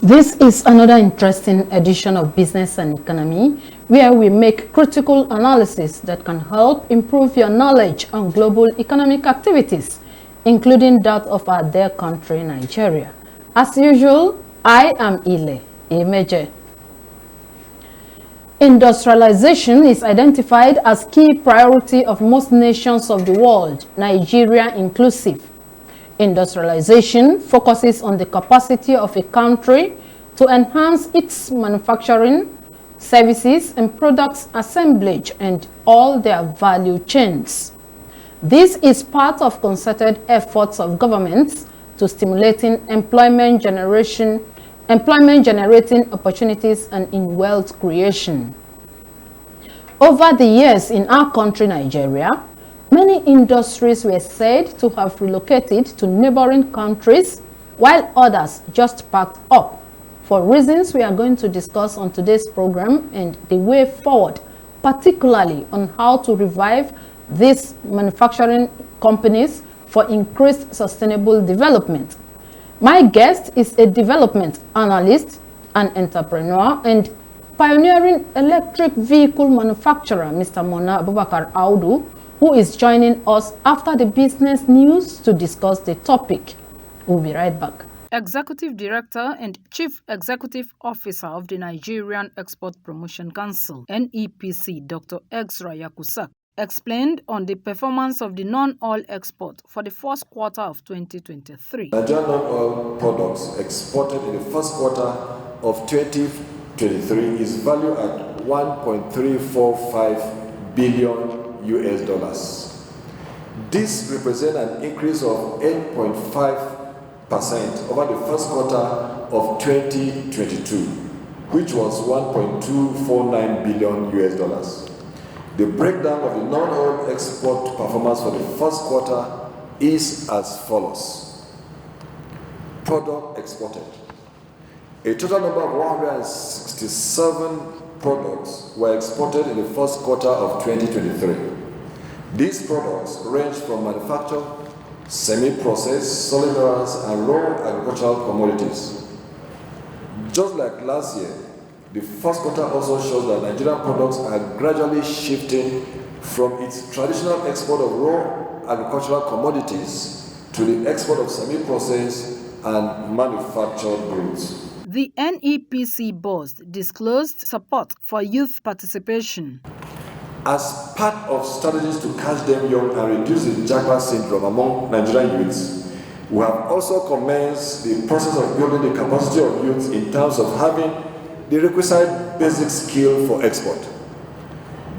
This is another interesting edition of Business and Economy, where we make critical analysis that can help improve your knowledge on global economic activities, including that of our dear country, Nigeria. As usual, I am Ile Emeje. Industrialization is identified as key priority of most nations of the world, Nigeria inclusive. Industrialization focuses on the capacity of a country to enhance its manufacturing, services, and products assemblage and all their value chains. This is part of concerted efforts of governments to stimulating employment generating opportunities and in wealth creation. Over the years in our country, Nigeria, many industries were said to have relocated to neighboring countries, while others just packed up. For reasons we are going to discuss on today's program and the way forward, particularly on how to revive these manufacturing companies for increased sustainable development. My guest is a development analyst, an entrepreneur, and pioneering electric vehicle manufacturer, Mr. Mona Abubakar Audu, who is joining us after the business news to discuss the topic. We'll be right back. Executive Director and Chief Executive Officer of the Nigerian Export Promotion Council, NEPC, Dr. Exra Yakusak, explained on the performance of the non-oil export for the first quarter of 2023. Nigerian non-oil products exported in the first quarter of 2023 is valued at $1.345 billion. This represents an increase of 8.5% over the first quarter of 2022, which was $1.249 billion. The breakdown of the non-oil export performance for the first quarter is as follows. Product exported. A total number of 167 products were exported in the first quarter of 2023. These products range from manufactured, semi-processed, solid minerals, and raw agricultural commodities. Just like last year, the first quarter also shows that Nigerian products are gradually shifting from its traditional export of raw agricultural commodities to the export of semi-processed and manufactured goods. The NEPC board disclosed support for youth participation. As part of strategies to catch them young and reduce the Jaguar syndrome among Nigerian youths, we have also commenced the process of building the capacity of youths in terms of having the requisite basic skill for export.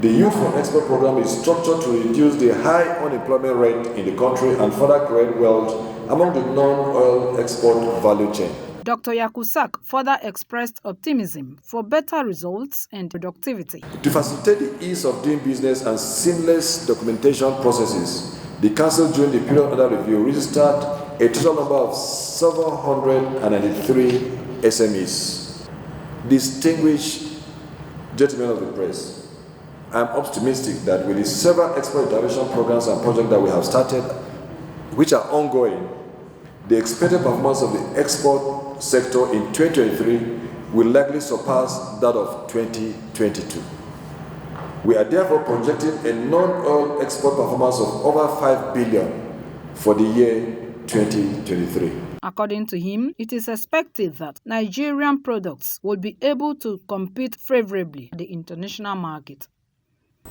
The Youth for Export program is structured to reduce the high unemployment rate in the country and further create wealth among the non-oil export value chain. Dr. Yakusak further expressed optimism for better results and productivity. To facilitate the ease of doing business and seamless documentation processes, the Council during the period under review registered a total number of 793 SMEs. Distinguished gentlemen of the press, I am optimistic that with the several export intervention programs and projects that we have started, which are ongoing, the expected performance of the export sector in 2023 will likely surpass that of 2022. We are therefore projecting a non-oil export performance of over 5 billion for the year 2023. According to him, it is expected that Nigerian products will be able to compete favorably in the international market.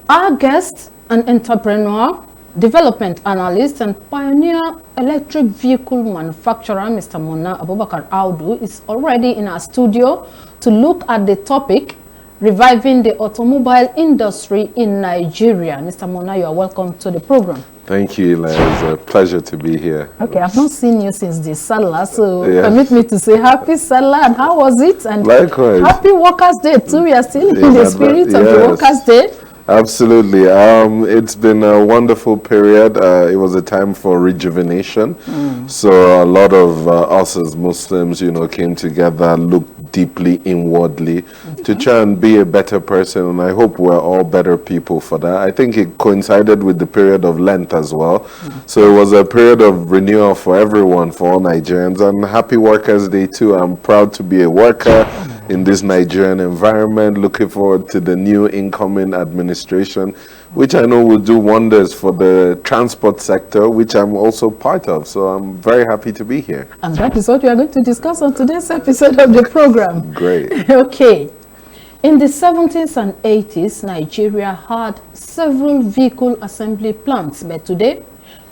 Our guest, an entrepreneur, development analyst, and pioneer electric vehicle manufacturer, Mr. Mona Abubakar Audu, is already in our studio to look at the topic, reviving the automobile industry in Nigeria. Mr. Mona, you are welcome to the program. Thank you, Ila. It's a pleasure to be here. Okay, I've not seen you since the Salah, so permit me to say happy Salah, and how was it? And likewise. Happy Workers' Day too. We are still in the spirit of the Workers' Day. Absolutely. It's been a wonderful period. It was a time for rejuvenation. So a lot of us as Muslims, came together, looked deeply inwardly to try and be a better person. And I hope we're all better people for that. I think it coincided with the period of Lent as well. So it was a period of renewal for everyone, for all Nigerians. And happy Workers' Day too. I'm proud to be a worker in this Nigerian environment. Looking forward to the new incoming administration, which I know will do wonders for the transport sector, which I'm also part of. So I'm very happy to be here. And that is what we are going to discuss on today's episode of the program. Great. Okay. In the 70s and 80s, Nigeria had several vehicle assembly plants, but today,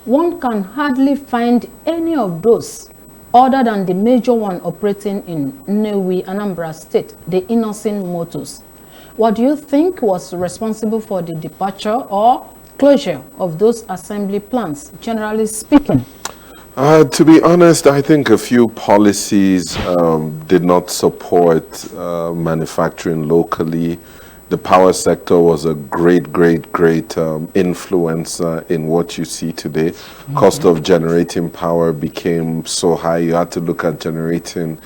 one can hardly find any of those other than the major one operating in Nnewi, Anambra State, the Innocent Motors. What do you think was responsible for the departure or closure of those assembly plants, generally speaking? To be honest, I think a few policies did not support manufacturing locally. The power sector was a great influencer in what you see today. Cost of generating power became so high, you had to look at generating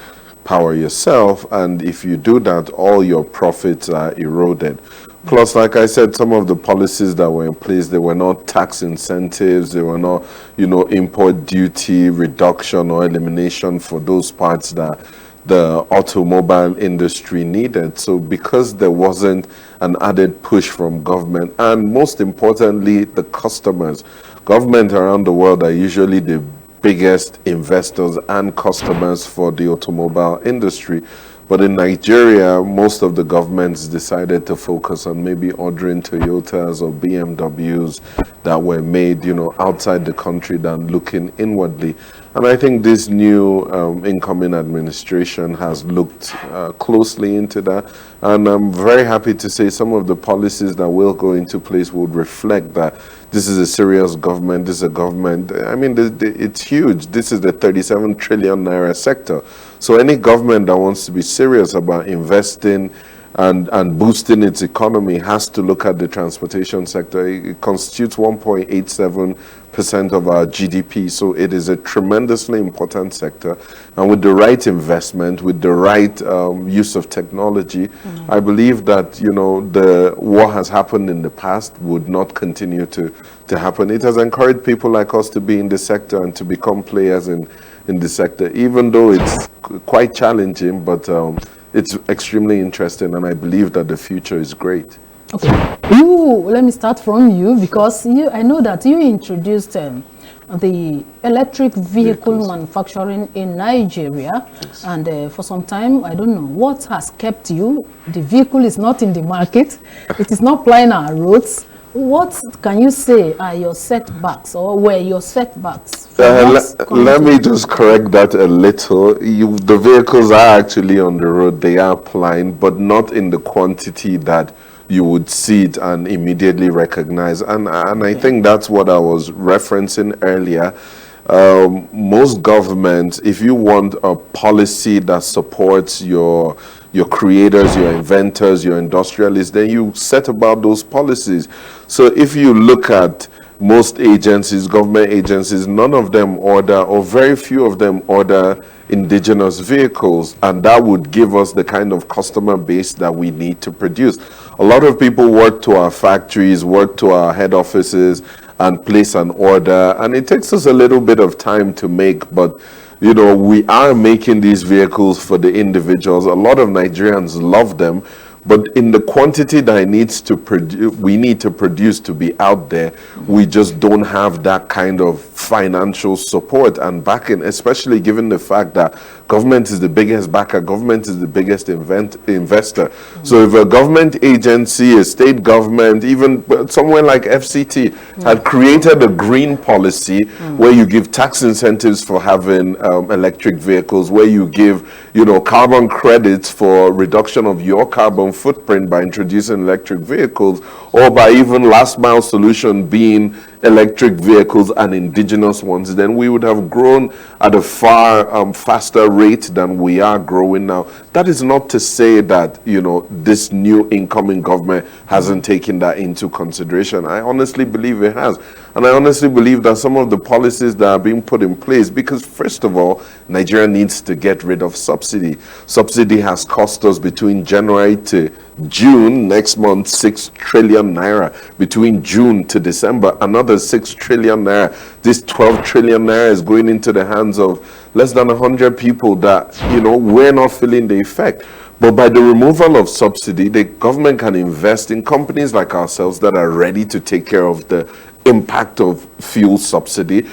power yourself, and if you do that, all your profits are eroded. Plus, like I said, some of the policies that were in place, they were not tax incentives, they were not, import duty reduction or elimination for those parts that the automobile industry needed. So because there wasn't an added push from government, and most importantly, the customers, government around the world are usually the biggest investors and customers for the automobile industry. But in Nigeria, most of the governments decided to focus on maybe ordering Toyotas or BMWs that were made, outside the country than looking inwardly. And I think this new incoming administration has looked closely into that. And I'm very happy to say some of the policies that will go into place would reflect that this is a serious government. This is a government, it's huge. This is the 37 trillion naira sector. So any government that wants to be serious about investing and boosting its economy has to look at the transportation sector. It constitutes 1.87% of our GDP. So it is a tremendously important sector. And with the right investment, with the right use of technology, I believe that, what has happened in the past would not continue to happen. It has encouraged people like us to be in the sector and to become players in the sector, even though it's quite challenging, but it's extremely interesting, and I believe that the future is great. Okay, let me start from you, because I know that you introduced the electric vehicle manufacturing in Nigeria. Yes. And for some time, I don't know what has kept you. The vehicle is not in the market, it is not plying our roads. What can you say are your setbacks, or were your setbacks? Let me just correct that a little. The vehicles are actually on the road, they are plying, but not in the quantity that you would see it and immediately recognize. And I think that's what I was referencing earlier. Most governments, if you want a policy that supports your creators, your inventors, your industrialists, then you set about those policies. So if you look at most agencies, government agencies, none of them order, or very few of them order, indigenous vehicles, and that would give us the kind of customer base that we need to produce. A lot of people work to our factories, work to our head offices, and place an order, and it takes us a little bit of time to make, but we are making these vehicles for the individuals. A lot of Nigerians love them, but in the quantity that we need to produce to be out there, we just don't have that kind of financial support and backing, especially given the fact that government is the biggest backer, government is the biggest investor. So if a government agency, a state government, even somewhere like FCT had created a green policy where you give tax incentives for having electric vehicles, where you give, carbon credits for reduction of your carbon footprint by introducing electric vehicles, or by even last mile solution being electric vehicles and indigenous ones, then we would have grown at a far faster rate than we are growing now. That is not to say that, you know, this new incoming government hasn't taken that into consideration. I honestly believe it has. And I honestly believe that some of the policies that are being put in place, because first of all, Nigeria needs to get rid of subsidy. Subsidy has cost us between January to June next month 6 trillion naira. Between June to December, another 6 trillion naira. This 12 trillion naira is going into the hands of less than 100 people that, you know, we're not feeling the effect. But by the removal of subsidy, the government can invest in companies like ourselves that are ready to take care of the impact of fuel subsidy.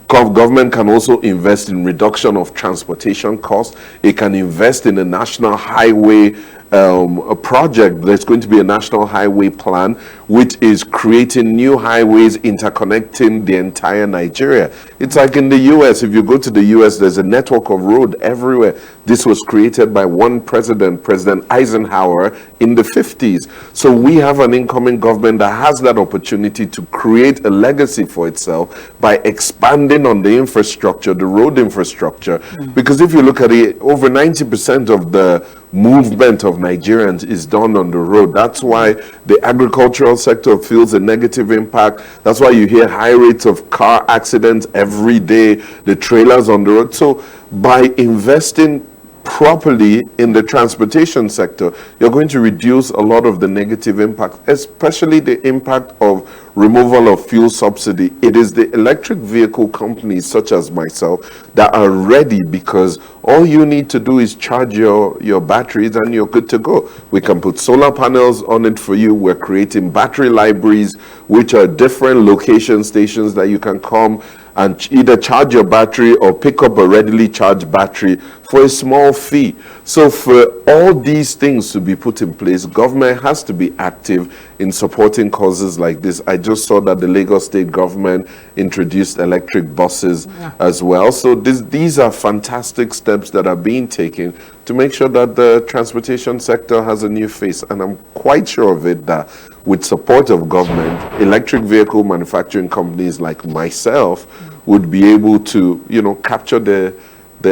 Government can also invest in reduction of transportation costs. It can invest in a national highway a project. There's going to be a national highway plan, which is creating new highways interconnecting the entire Nigeria. It's like in the US. If you go to the US, there's a network of road everywhere. This was created by one president, President Eisenhower, in the 50s. So we have an incoming government that has that opportunity to create a legacy for itself by expanding on the infrastructure, the road infrastructure. Because if you look at it, over 90% of the movement of Nigerians is done on the road. That's why the agricultural sector feels a negative impact. That's why you hear high rates of car accidents every day, the trailers on the road. So by investing properly in the transportation sector, you're going to reduce a lot of the negative impact, especially the impact of removal of fuel subsidy. It is the electric vehicle companies such as myself that are ready, because all you need to do is charge your batteries and you're good to go. We can put solar panels on it for you. We're creating battery libraries, which are different location stations that you can come and either charge your battery or pick up a readily charged battery for a small fee. So for all these things to be put in place, government has to be active in supporting causes like this. I just saw that the Lagos state government introduced electric buses as well. So these are fantastic steps that are being taken to make sure that the transportation sector has a new face. And I'm quite sure of it that with support of government, electric vehicle manufacturing companies like myself would be able to, you know, capture the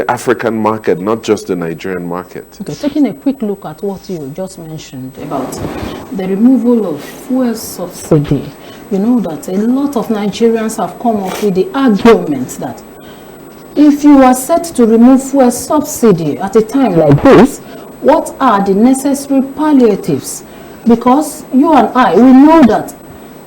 African market, not just the Nigerian market. Okay, taking a quick look at what you just mentioned about the removal of fuel subsidy, you know that a lot of Nigerians have come up with the argument that if you are set to remove fuel subsidy at a time like this, what are the necessary palliatives? Because you and I, we know that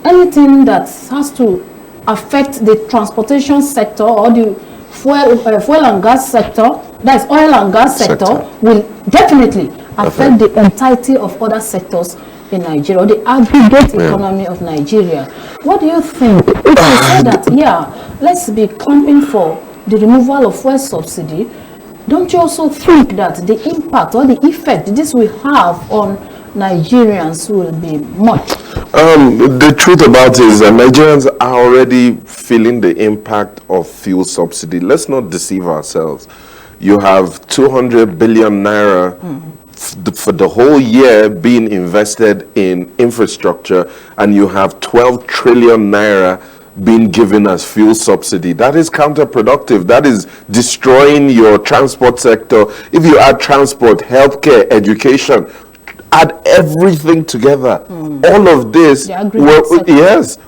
anything that has to affect the transportation sector or the fuel and gas sector, that is oil and gas sector, will definitely affect the entirety of other sectors in Nigeria, or the aggregate economy of Nigeria. What do you think? If you say that, yeah, let's be clamping for the removal of fuel subsidy, don't you also think that the impact or the effect this will have on Nigerians will be much? The truth about it is that Nigerians are already feeling the impact of fuel subsidy. Let's not deceive ourselves. You have 200 billion naira for the whole year being invested in infrastructure, and you have 12 trillion naira being given as fuel subsidy. That is counterproductive. That is destroying your transport sector. If you add transport, healthcare, education, add everything together, all of this,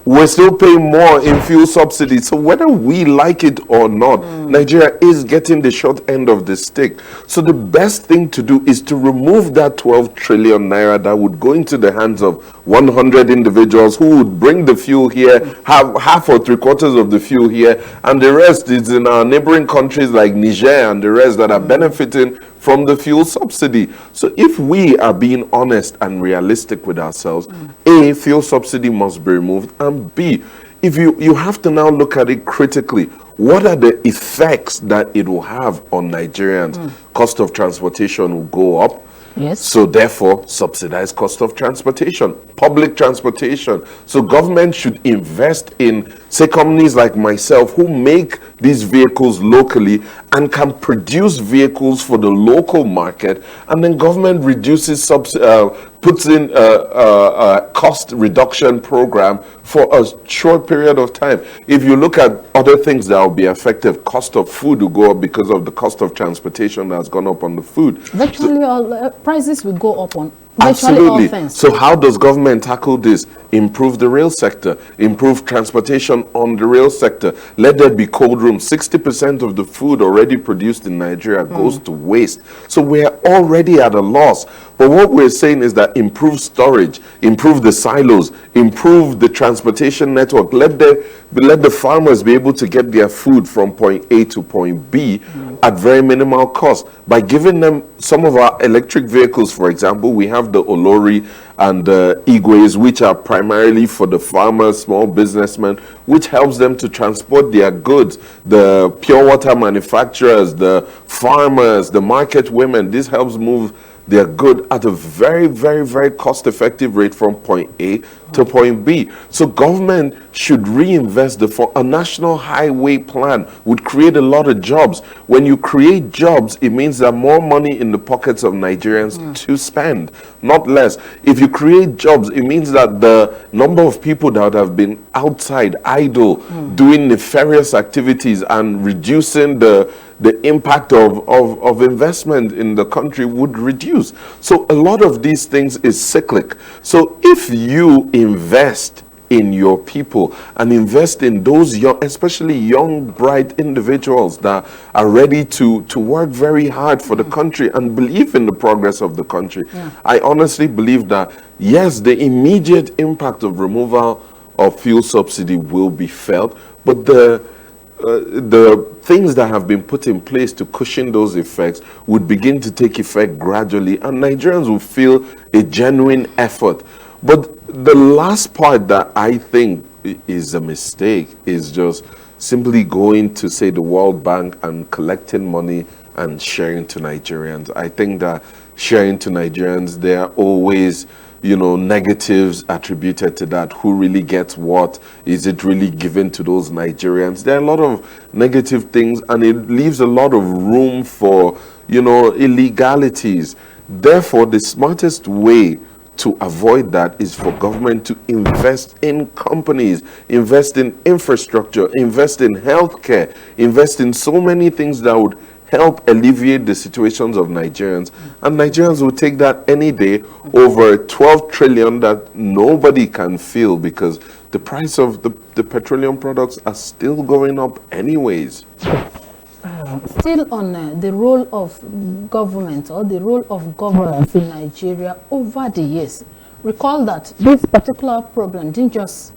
we're still paying more in fuel subsidy. So whether we like it or not, Nigeria is getting the short end of the stick. So the best thing to do is to remove that 12 trillion naira that would go into the hands of 100 individuals who would bring the fuel here, have half or three quarters of the fuel here, and the rest is in our neighboring countries like Niger and the rest that are benefiting from the fuel subsidy. So if we are being honest and realistic with ourselves, A, fuel subsidy must be removed, and B, if you have to now look at it critically, what are the effects that it will have on Nigerians? Cost of transportation will go up. Yes. So therefore, subsidized cost of transportation, public transportation. So government should invest in, say, companies like myself who make these vehicles locally and can produce vehicles for the local market, and then government reduces puts in a cost reduction program for a short period of time. If you look at other things that will be effective, cost of food will go up because of the cost of transportation that's gone up on the food. Virtually all prices will go up on virtually all things. So how does government tackle this? Improve the rail sector, improve transportation on the rail sector. Let there be cold rooms. 60% of the food already produced in Nigeria goes to waste. So we're already at a loss. But what we're saying is that improve storage, improve the silos, improve the transportation network. Let the farmers be able to get their food from point A to point B at very minimal cost. By giving them some of our electric vehicles, for example, we have the Olori and the Igwes, which are primarily for the farmers, small businessmen, which helps them to transport their goods. The pure water manufacturers, the farmers, the market women, this helps move their good at a very, very, very cost-effective rate from point A to point B. So government should reinvest a national highway plan would create a lot of jobs. When you create jobs, it means there are more money in the pockets of Nigerians to spend, not less. If you create jobs, it means that the number of people that have been outside idle doing nefarious activities and reducing the impact of investment in the country would reduce. So a lot of these things is cyclic. So if you invest in your people and invest in those young, especially young, bright individuals that are ready to work very hard for the country and believe in the progress of the country, I honestly believe that, yes, the immediate impact of removal of fuel subsidy will be felt, but the things that have been put in place to cushion those effects would begin to take effect gradually, and Nigerians will feel a genuine effort. But the last part that I think is a mistake is just simply going to, say, the World Bank and collecting money and sharing to Nigerians. I think that sharing to Nigerians, there are always, negatives attributed to that. Who really gets what? Is it really given to those Nigerians? There are a lot of negative things, and it leaves a lot of room for, illegalities. Therefore, the smartest way to avoid that is for government to invest in companies, invest in infrastructure, invest in healthcare, invest in so many things that would help alleviate the situations of Nigerians, and Nigerians will take that any day over 12 trillion that nobody can feel, because the price of the petroleum products are still going up anyways. Still on the role of government or the role of governance in Nigeria over the years, recall that this particular problem didn't just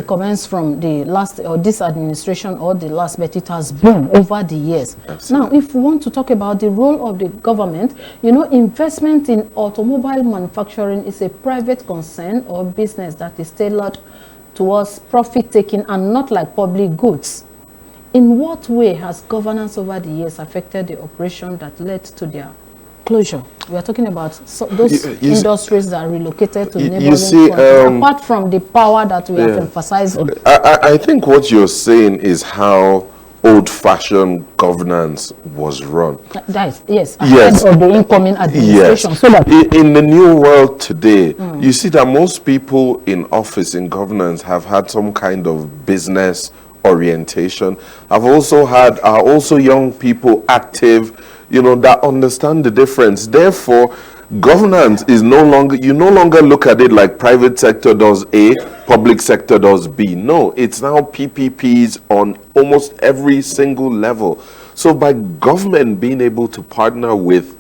commence from the last or this administration or the last, but it has been over the years. Now, if we want to talk about the role of the government, investment in automobile manufacturing is a private concern or business that is tailored towards profit taking and not like public goods. In what way has governance over the years affected the operation that led to their closure? We are talking about those industries that are relocated to neighboring countries, apart from the power that we have emphasized on. I think what you're saying is how old-fashioned governance was run. That is, yes, ahead of the incoming administration. Yes. So that in the new world today, you see that most people in office, in governance, have had some kind of business orientation. Are also young people active, that understand the difference. Therefore, governance is you no longer look at it like private sector does A, public sector does B. No, it's now PPPs on almost every single level. So by government being able to partner with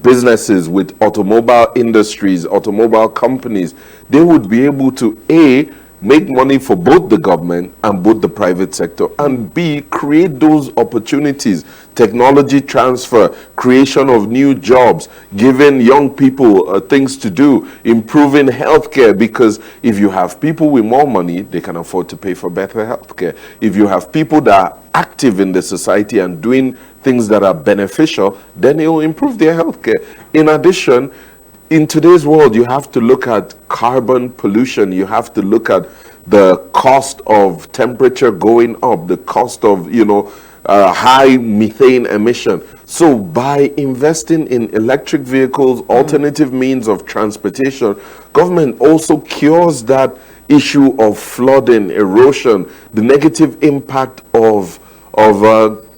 businesses, with automobile industries, automobile companies, they would be able to A, make money for both the government and both the private sector, and B, create those opportunities, technology transfer, creation of new jobs, giving young people things to do, improving healthcare, because if you have people with more money, they can afford to pay for better healthcare. If you have people that are active in the society and doing things that are beneficial, then it will improve their healthcare. In addition, in today's world, you have to look at carbon pollution. You have to look at the cost of temperature going up, the cost of, high methane emission. So by investing in electric vehicles, alternative means of transportation, government also cures that issue of flooding, erosion, the negative impact of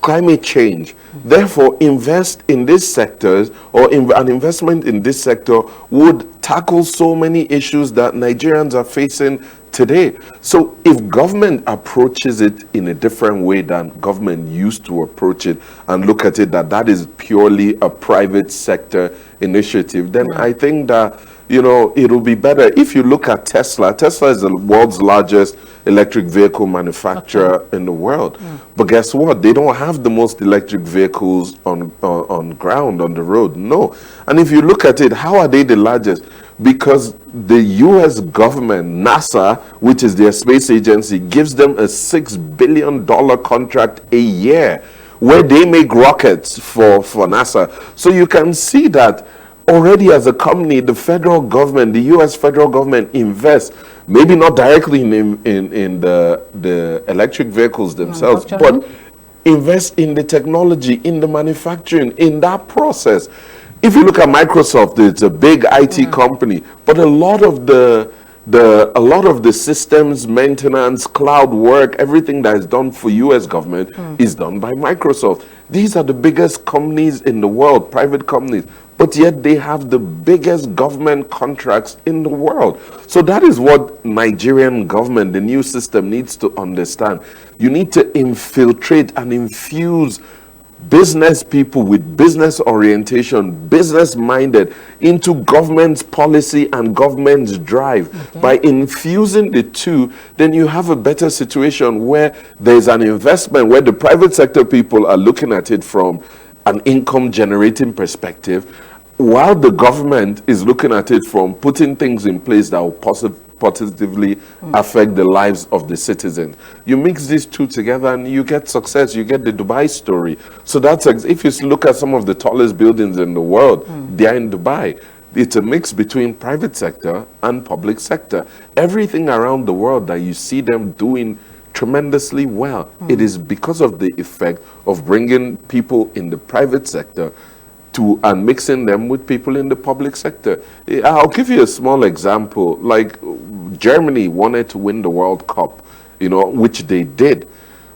climate change. Therefore, invest in these sectors, or an investment in this sector would tackle so many issues that Nigerians are facing today. So if government approaches it in a different way than government used to approach it, and look at it that is purely a private sector initiative, then I think that, you know, it'll be better. If you look at Tesla, Tesla is the world's largest electric vehicle manufacturer in the world. But guess what? They don't have the most electric vehicles on ground, on the road. No. And if you look at it, how are they the largest? Because the US government, NASA, which is their space agency, gives them a $6 billion contract a year where they make rockets for NASA. So you can see that already as a company, the federal government, the US federal government invests, maybe not directly in the electric vehicles themselves, but invest in the technology, in the manufacturing, in that process. If you look at Microsoft, it's a big IT company, but a lot of the systems maintenance, cloud work, everything that is done for US government is done by Microsoft. These are the biggest companies in the world, private companies, but yet they have the biggest government contracts in the world. So that is what Nigerian government, the new system, needs to understand. You need to infiltrate and infuse business people with business orientation, business minded, into government's policy and government's drive. By infusing the two, then you have a better situation where there's an investment, where the private sector people are looking at it from an income generating perspective, while the government is looking at it from putting things in place that will positively affect the lives of the citizens. You mix these two together and you get success. You get the Dubai story. So that's, if you look at some of the tallest buildings in the world, they are in Dubai. It's a mix between private sector and public sector. Everything around the world that you see them doing tremendously well, it is because of the effect of bringing people in the private sector and mixing them with people in the public sector. I'll give you a small example. Like Germany wanted to win the World Cup, you know, which they did.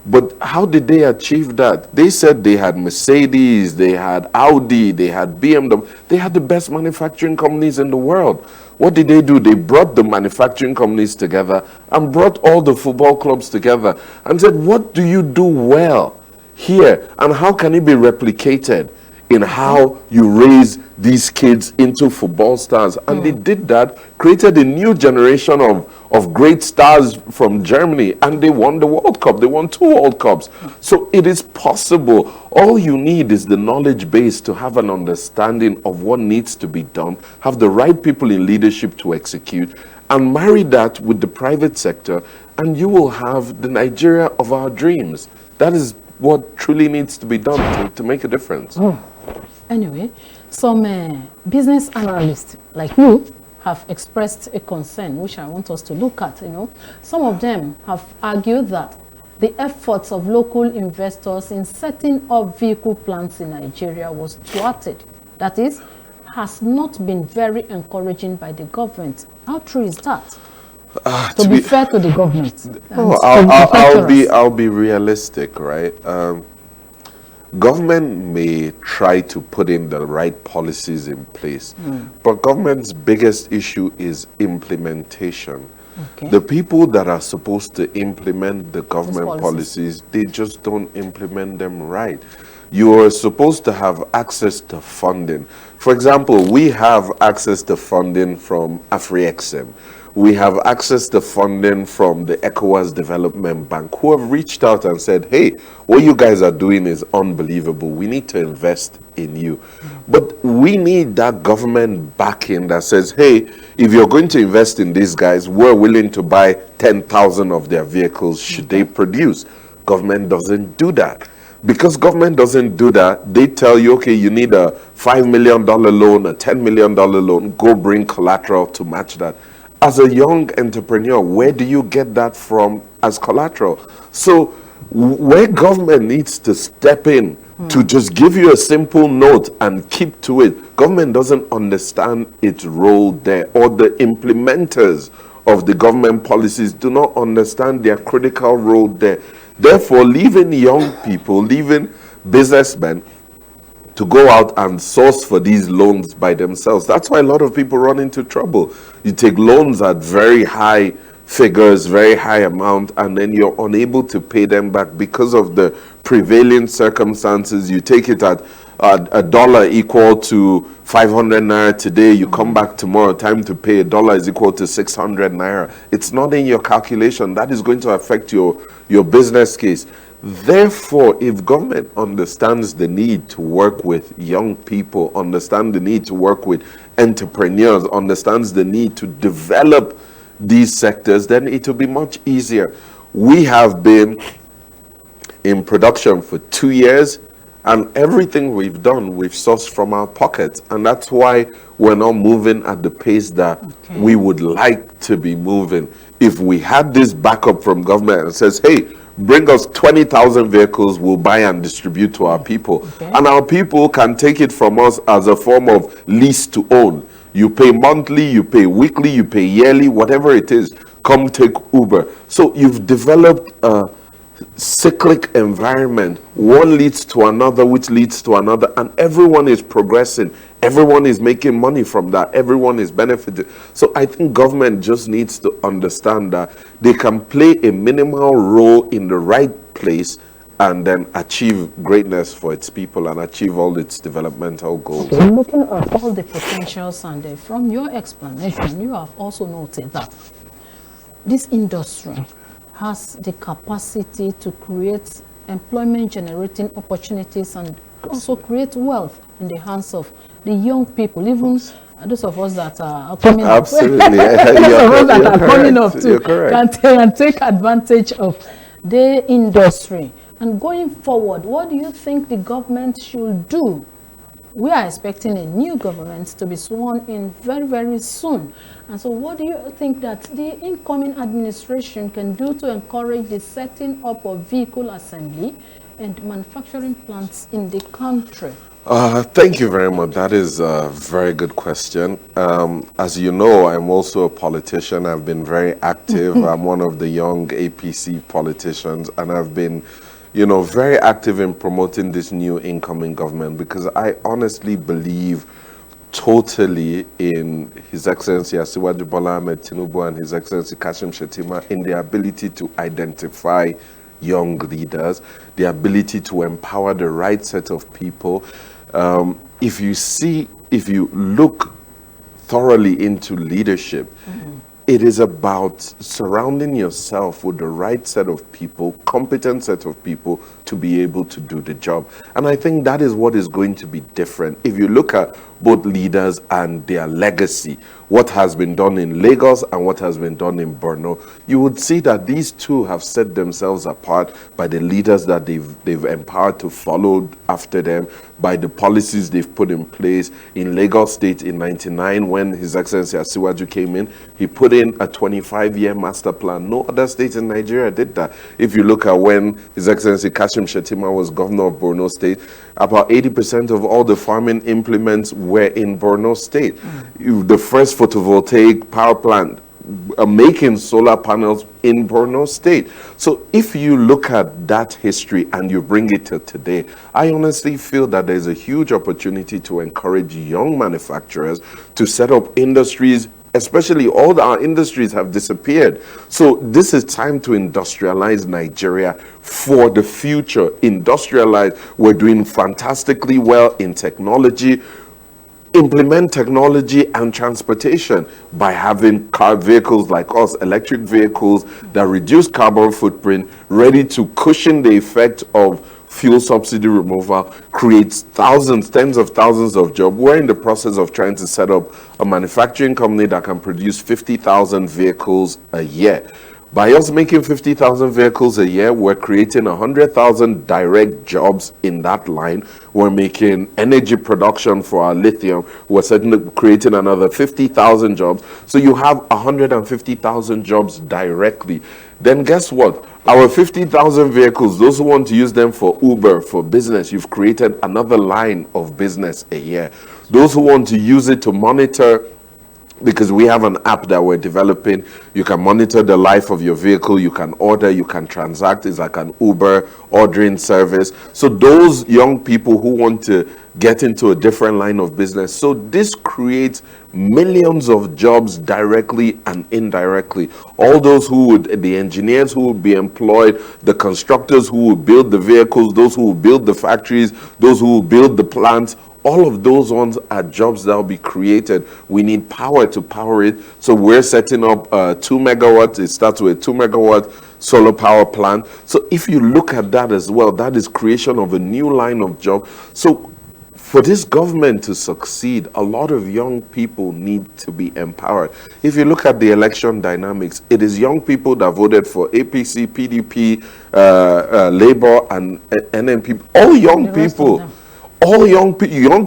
But how did they achieve that? They said they had Mercedes, they had Audi, they had BMW. They had the best manufacturing companies in the world. What did they do? They brought the manufacturing companies together and brought all the football clubs together and said, what do you do well here? And how can it be replicated in how you raise these kids into football stars? And they did that, created a new generation of great stars from Germany, and they won the World Cup. They won 2 World Cups. So it is possible. All you need is the knowledge base to have an understanding of what needs to be done, have the right people in leadership to execute, and marry that with the private sector, and you will have the Nigeria of our dreams. That is what truly needs to be done to make a difference. Anyway, some business analysts like you have expressed a concern, which I want us to look at. You know, some of them have argued that the efforts of local investors in setting up vehicle plants in Nigeria was thwarted. That is, has not been very encouraging by the government. How true is that? To be fair to the government. I'll be realistic, right? Government may try to put in the right policies in place, but government's biggest issue is implementation. The people that are supposed to implement the government policies, they just don't implement them right. You are supposed to have access to funding. For example, we have access to funding from AfriExim. We have access to funding from the ECOWAS Development Bank, who have reached out and said, hey, what you guys are doing is unbelievable. We need to invest in you. But we need that government backing that says, hey, if you're going to invest in these guys, we're willing to buy 10,000 of their vehicles should they produce. Government doesn't do that. Because government doesn't do that, they tell you, okay, you need a $5 million loan, a $10 million loan, go bring collateral to match that. As a young entrepreneur, where do you get that from as collateral? So where government needs to step in to just give you a simple note and keep to it. Government doesn't understand its role there, or the implementers of the government policies do not understand their critical role there. Therefore, leaving young people, leaving businessmen to go out and source for these loans by themselves. That's why a lot of people run into trouble. You take loans at very high figures, very high amount, and then you're unable to pay them back because of the prevailing circumstances. You take it at a dollar equal to 500 naira today, you come back tomorrow, time to pay a dollar is equal to 600 naira. It's not in your calculation. That is going to affect your business case. Therefore, if government understands the need to work with young people, understand the need to work with entrepreneurs, understands the need to develop these sectors, then it will be much easier. We have been in production for 2 years, and everything we've done, we've sourced from our pockets. And that's why we're not moving at the pace that we would like to be moving. If we had this backup from government and says, hey, bring us 20,000 vehicles, we'll buy and distribute to our people. And our people can take it from us as a form of lease to own. You pay monthly, you pay weekly, you pay yearly, whatever it is, come take Uber. So you've developed a cyclic environment. One leads to another, which leads to another, and everyone is progressing. Everyone is making money from that. Everyone is benefiting. So I think government just needs to understand that they can play a minimal role in the right place and then achieve greatness for its people and achieve all its developmental goals. Okay, looking at all the potentials, and from your explanation, you have also noted that this industry has the capacity to create employment generating opportunities and also create wealth in the hands of the young people, even those of us that are coming up. Absolutely. Those of us that are coming up too Can take advantage of the industry. And going forward, what do you think the government should do? We are expecting a new government to be sworn in very, very soon. And so what do you think that the incoming administration can do to encourage the setting up of vehicle assembly and manufacturing plants in the country? Thank you very much. That is a very good question. As you know, I'm also a politician. I've been very active. I'm one of the young APC politicians, and I've been very active in promoting this new incoming government, because I honestly believe totally in His Excellency Asiwaju Bola Ahmed Tinubu and His Excellency Kashim Shettima in their ability to identify young leaders, the ability to empower the right set of people. If you look thoroughly into leadership, it is about surrounding yourself with the right set of people, competent set of people to be able to do the job. And I think that is what is going to be different. If you look at both leaders and their legacy, what has been done in Lagos and what has been done in Borno, you would see that these two have set themselves apart by the leaders that they've empowered to follow after them, by the policies they've put in place. In Lagos State in '99, when His Excellency Asiwaju came in, he put in a 25-year master plan. No other state in Nigeria did that. If you look at when His Excellency Kashim Shettima was governor of Borno State, about 80% of all the farming implements were in Borno State. The first photovoltaic power plant making solar panels in Borno State. So if you look at that history and you bring it to today, I honestly feel that there's a huge opportunity to encourage young manufacturers to set up industries. Especially all our industries have disappeared. So this is time to industrialize Nigeria for the future. Industrialize. We're doing fantastically well in technology. Implement technology and transportation by having car vehicles like us, electric vehicles that reduce carbon footprint, ready to cushion the effect of fuel subsidy removal, creates thousands, tens of thousands of jobs. We're in the process of trying to set up a manufacturing company that can produce 50,000 vehicles a year. By us making 50,000 vehicles a year, we're creating 100,000 direct jobs in that line. We're making energy production for our lithium. We're certainly creating another 50,000 jobs. So you have 150,000 jobs directly. then guess what? Our 50,000 vehicles, those who want to use them for Uber, for business, you've created another line of business a year. Those who want to use it to monitor, because we have an app that we're developing, you can monitor the life of your vehicle, you can order, you can transact. It's like an Uber ordering service. So those young people who want to get into a different line of business, so this creates millions of jobs directly and indirectly. All those who would, the engineers who would be employed, the constructors who would build the vehicles, those who would build the factories, those who would build the plants, all of those ones are jobs that will be created. We need power to power it. So we're setting up 2 megawatts. It starts with a 2 megawatt solar power plant. So if you look at that as well, that is creation of a new line of job. So for this government to succeed, a lot of young people need to be empowered. If you look at the election dynamics, it is young people that voted for APC, PDP, Labour, and NNP. All young people. All young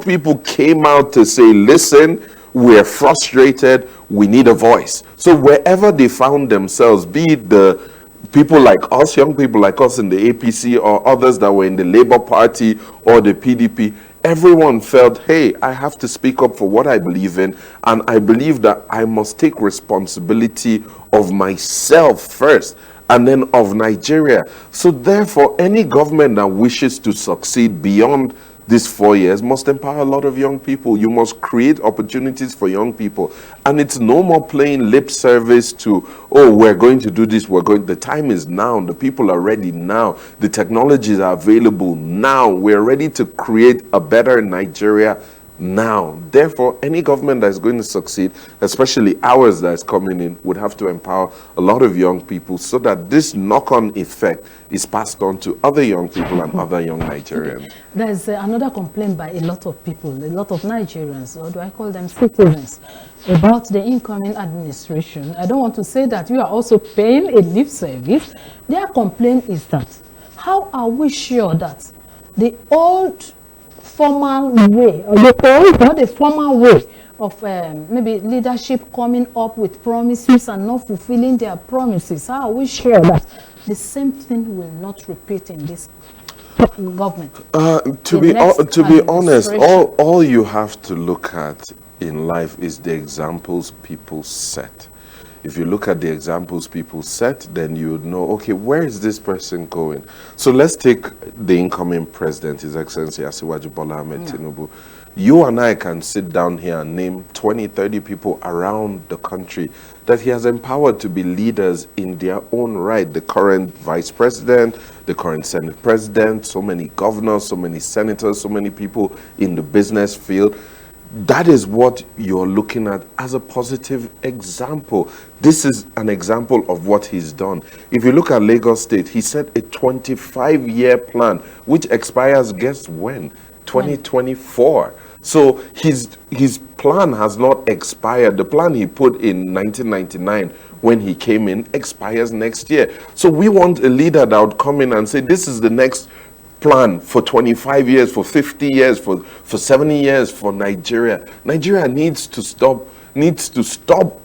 people came out to say, listen, we're frustrated, we need a voice. So wherever they found themselves, be it the people like us, young people like us in the APC, or others that were in the Labour Party or the PDP, everyone felt, hey, I have to speak up for what I believe in, and I believe that I must take responsibility of myself first, and then of Nigeria. So therefore, any government that wishes to succeed beyond these 4 years must empower a lot of young people. You must create opportunities for young people. And it's no more playing lip service to, oh, we're going to do this, the time is now, the people are ready now, the technologies are available now, we're ready to create a better Nigeria now. Therefore, any government that is going to succeed, especially ours that is coming in, would have to empower a lot of young people so that this knock-on effect is passed on to other young people and other young Nigerians. There's another complaint by a lot of people, a lot of Nigerians, or do I call them citizens, about the incoming administration. I don't want to say that you are also paying a lip service. Their complaint is that, how are we sure that the old formal way, or the formal way of maybe leadership coming up with promises and not fulfilling their promises, how are we sure that the same thing will not repeat in this government? To be honest, all you have to look at in life is the examples people set. If you look at the examples people set, then you would know, okay, where is this person going? So let's take the incoming president, His Excellency Asiwaju Bola Ahmed Tinubu. You and I can sit down here and name 20, 30 people around the country that he has empowered to be leaders in their own right. The current vice president, the current Senate president, so many governors, so many senators, so many people in the business field. That is what you're looking at as a positive example. This is an example of what he's done. If you look at Lagos State, he set a 25-year plan, which expires, guess when? 2024. So his plan has not expired. The plan he put in 1999 when he came in expires next year. So we want a leader that would come in and say, this is the next plan for 25 years, for 50 years, for 70 years for Nigeria. Nigeria needs to stop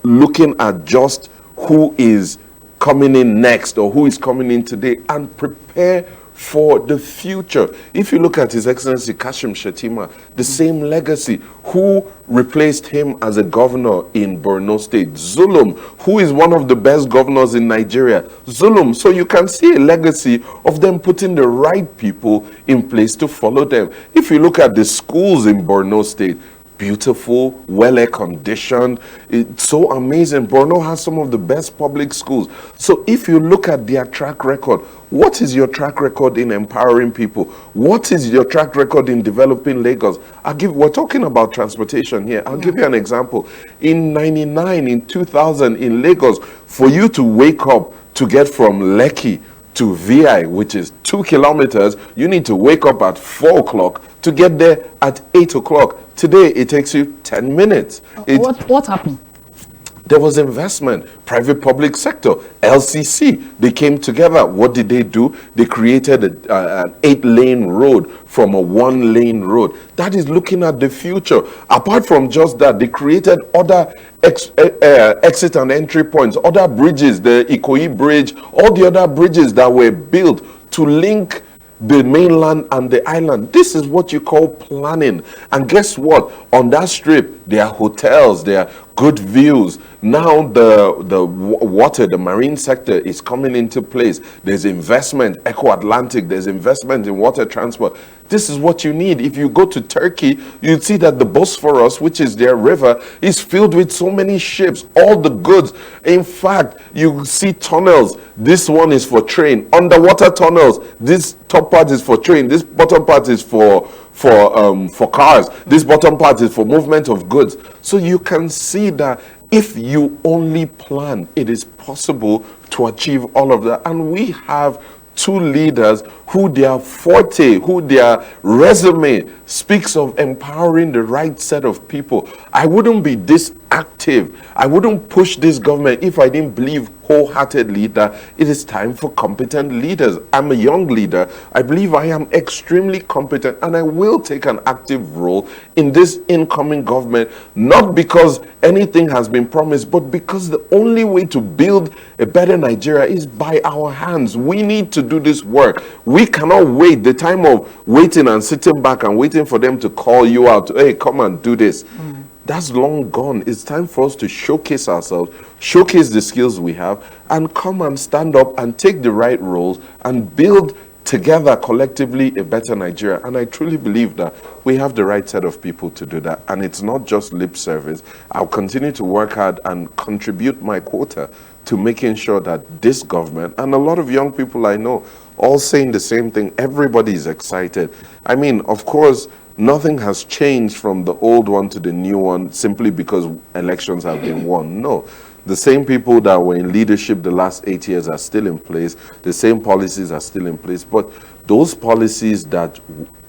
looking at just who is coming in next or who is coming in today, and prepare for the future. If you look at His Excellency Kashim Shettima, the same legacy. Who replaced him as a governor in Borno State? Zulum, who is one of the best governors in Nigeria. Zulum. So you can see a legacy of them putting the right people in place to follow them. If you look at the schools in Borno State, beautiful, well conditioned. It's so amazing. Borno has some of the best public schools. So if you look at their track record, what is your track record in empowering people? What is your track record in developing Lagos? We're talking about transportation here. I'll give you an example. In 99, in 2000, in Lagos, for you to wake up to get from Lekki to VI, which is 2 kilometers, you need to wake up at 4 o'clock to get there at 8 o'clock. Today, it takes you 10 minutes. What happened? There was investment, private public sector, LCC. They came together. What did they do? They created an 8-lane road from a 1-lane road. That is looking at the future. Apart from just that, they created other exit and entry points, other bridges, the Ikoyi Bridge, all the other bridges that were built to link the mainland and the island. This is what you call planning. And guess what? On that strip, there are hotels, there are good views. Now the water, the marine sector is coming into place. There's investment, Eco-Atlantic, there's investment in water transport. This is what you need. If you go to Turkey, you'd see that the Bosphorus, which is their river, is filled with so many ships, all the goods. In fact, you see tunnels. This one is for train. Underwater tunnels. This top part is for train. This bottom part is for cars. This bottom part is for movement of goods. So you can see that if you only plan, it is possible to achieve all of that. And we have two leaders who their forte, who their resume speaks of empowering the right set of people. I wouldn't be this active. I wouldn't push this government if I didn't believe wholeheartedly that it is time for competent leaders. I'm a young leader. I believe I am extremely competent and I will take an active role in this incoming government, not because anything has been promised, but because the only way to build a better Nigeria is by our hands. We need to do this work. We cannot wait. The time of waiting and sitting back and waiting for them to call you out, hey, come and do this. That's long gone. It's time for us to showcase ourselves, showcase the skills we have, and come and stand up and take the right roles and build together collectively a better Nigeria. And I truly believe that we have the right set of people to do that. And it's not just lip service. I'll continue to work hard and contribute my quota to making sure that this government, and a lot of young people I know, all saying the same thing. Everybody is excited. I mean, of course, nothing has changed from the old one to the new one simply because elections have been won. No. The same people that were in leadership the last 8 years are still in place. The same policies are still in place. But those policies that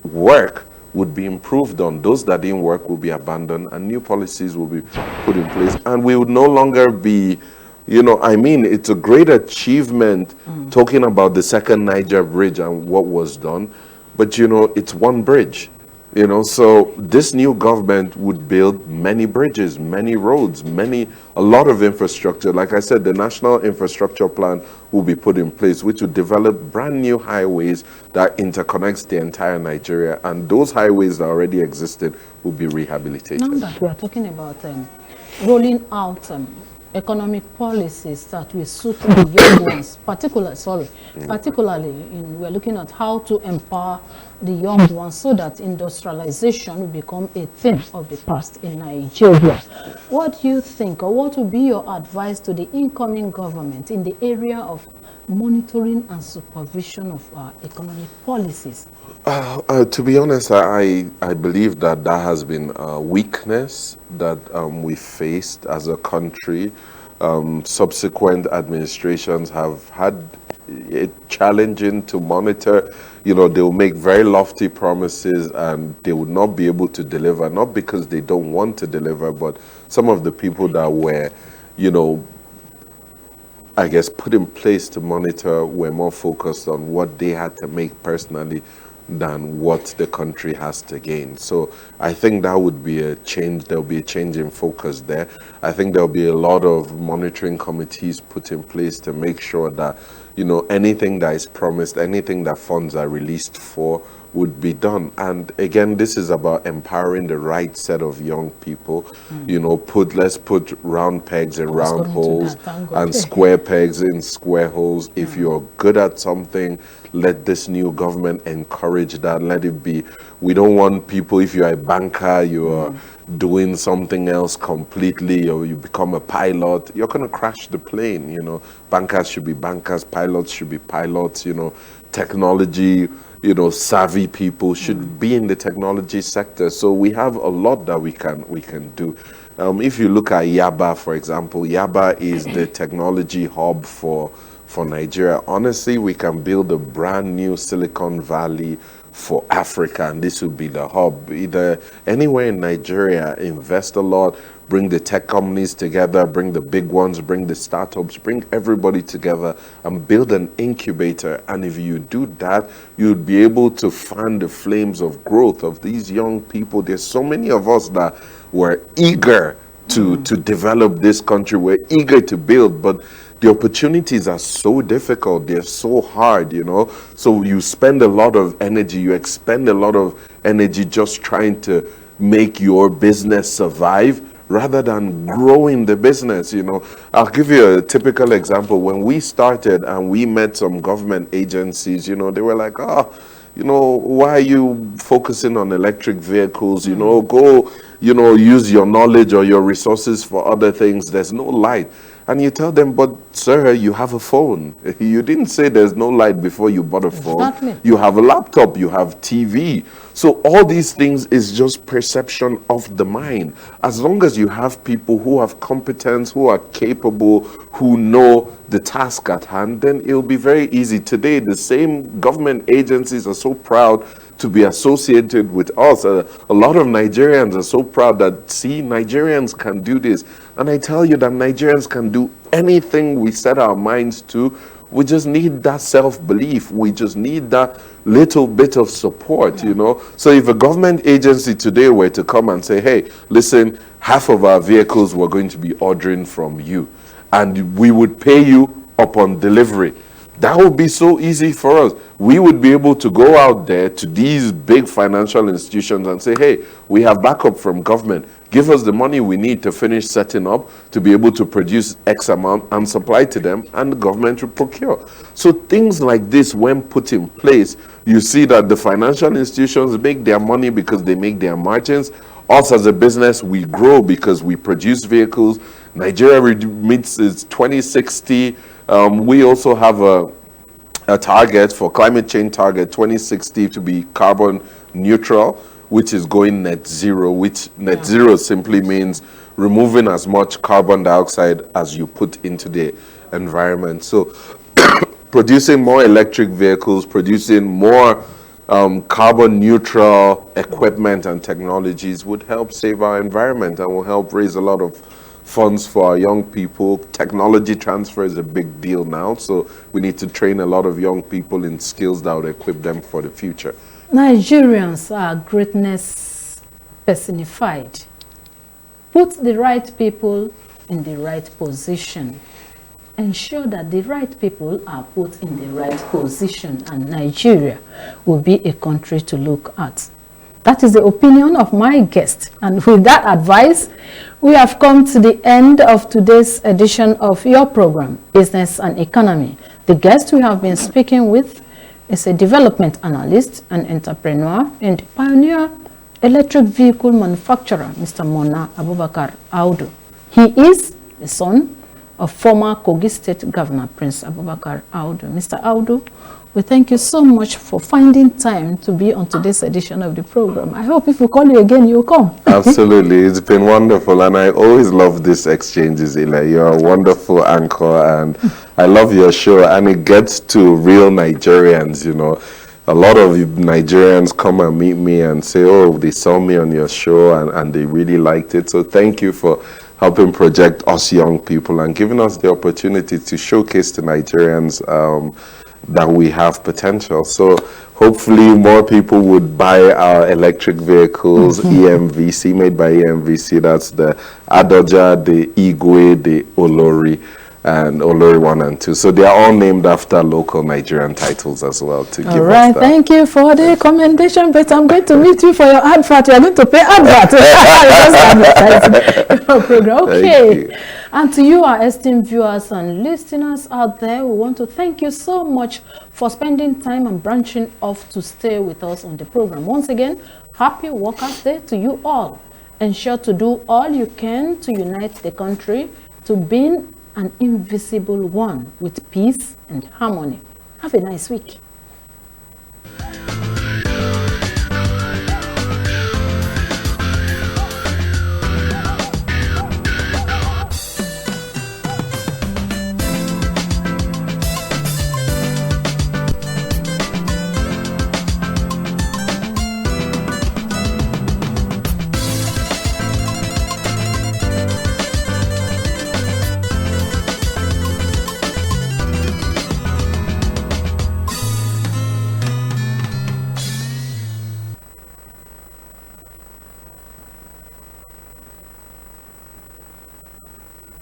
work would be improved on. Those that didn't work will be abandoned and new policies will be put in place. And we would no longer be, I mean, it's a great achievement talking about the second Niger bridge and what was done. But, it's one bridge. So this new government would build many bridges, many roads, a lot of infrastructure. Like I said, the National Infrastructure Plan will be put in place, which will develop brand new highways that interconnects the entire Nigeria. And those highways that already existed will be rehabilitated. Now that we are talking about rolling out economic policies that will suit the young ones, particularly we're looking at how to empower the young ones so that industrialization will become a thing of the past in Nigeria. What do you think, or what would be your advice to the incoming government in the area of monitoring and supervision of our economic policies? To be honest, I believe that has been a weakness that we faced as a country. Subsequent administrations have had it challenging to monitor. They will make very lofty promises and they will not be able to deliver, not because they don't want to deliver, but some of the people that were, I guess, put in place to monitor were more focused on what they had to make personally than what the country has to gain. So I think that would be a change. There'll be a change in focus there. I think there'll be a lot of monitoring committees put in place to make sure that, anything that is promised, anything that funds are released for would be done. And again, this is about empowering the right set of young people. Let's put round pegs in round holes and square pegs in square holes. If you're good at something, let this new government encourage that. Let it be. We don't want people, if you're a banker, you're doing something else completely, or you become a pilot, you're going to crash the plane. Bankers should be bankers, pilots should be pilots, technology, savvy people should be in the technology sector. So we have a lot that we can do. If you look at Yaba, for example, Yaba is the technology hub for for Nigeria. Honestly, we can build a brand new Silicon Valley for Africa, and this will be the hub. Either anywhere in Nigeria, invest a lot, bring the tech companies together, bring the big ones, bring the startups, bring everybody together and build an incubator. And if you do that, you'd be able to fan the flames of growth of these young people. There's so many of us that were eager to develop this country. We're eager to build, but the opportunities are so difficult. They're so hard, you know. So you spend a lot of energy, you expend a lot of energy just trying to make your business survive rather than growing the business, you know. I'll give you a typical example. When we started and we met some government agencies, you know, they were like, oh, you know, why are you focusing on electric vehicles? You know, go, you know, use your knowledge or your resources for other things. There's no light. And you tell them, but sir, you have a phone. You didn't say there's no light before you bought a phone. Exactly. You have a laptop, you have TV. So all these things is just perception of the mind. As long as you have people who have competence, who are capable, who know the task at hand, then it'll be very easy. Today, the same government agencies are so proud to be associated with us. A lot of Nigerians are so proud that, see, Nigerians can do this. And I tell you that Nigerians can do anything we set our minds to. We just need that self-belief. We just need that little bit of support, you know. So if a government agency today were to come and say, hey, listen, half of our vehicles we're going to be ordering from you, and we would pay you upon delivery, that would be so easy for us. We would be able to go out there to these big financial institutions and say, hey, we have backup from government. Give us the money we need to finish setting up to be able to produce X amount and supply to them, and the government will procure. So things like this, when put in place, you see that the financial institutions make their money because they make their margins. Us as a business, we grow because we produce vehicles. Nigeria meets its 2060. We also have a target for climate change target 2060 to be carbon neutral, which is going net zero, which net zero simply means removing as much carbon dioxide as you put into the environment. So producing more electric vehicles, producing more carbon neutral equipment and technologies would help save our environment and will help raise a lot of funds for our young people. Technology transfer is a big deal now, so we need to train a lot of young people in skills that would equip them for the future. Nigerians are greatness personified. Put the right people in the right position. Ensure that the right people are put in the right position, and Nigeria will be a country to look at. That is the opinion of my guest. And with that advice, we have come to the end of today's edition of your program, Business and Economy. The guest we have been speaking with is a development analyst, an entrepreneur, and pioneer electric vehicle manufacturer, Mr. Mona Abubakar Audu. He is the son of former Kogi State Governor Prince Abubakar Audu. Mr. Audu, we thank you so much for finding time to be on today's edition of the program. I hope if we call you again, you'll come. Absolutely. It's been wonderful, and I always love these exchanges, Ila. You're a wonderful anchor, and I love your show, and it gets to real Nigerians, you know. A lot of Nigerians come and meet me and say, oh, they saw me on your show, and they really liked it. So thank you for helping project us young people and giving us the opportunity to showcase to Nigerians that we have potential. So hopefully more people would buy our electric vehicles, EMVC, made by EMVC. That's the Adoja, the Igwe, the Olori, and Olori 1 and 2. So they are all named after local Nigerian titles as well to give us that. All right, thank you for the commendation, but I'm going to meet you for your advert. You're going to pay advert. Your program. Okay. And to you, our esteemed viewers and listeners out there, we want to thank you so much for spending time and branching off to stay with us on the program. Once again, happy Workers' Day to you all. Ensure to do all you can to unite the country to being an invisible one with peace and harmony. Have a nice week.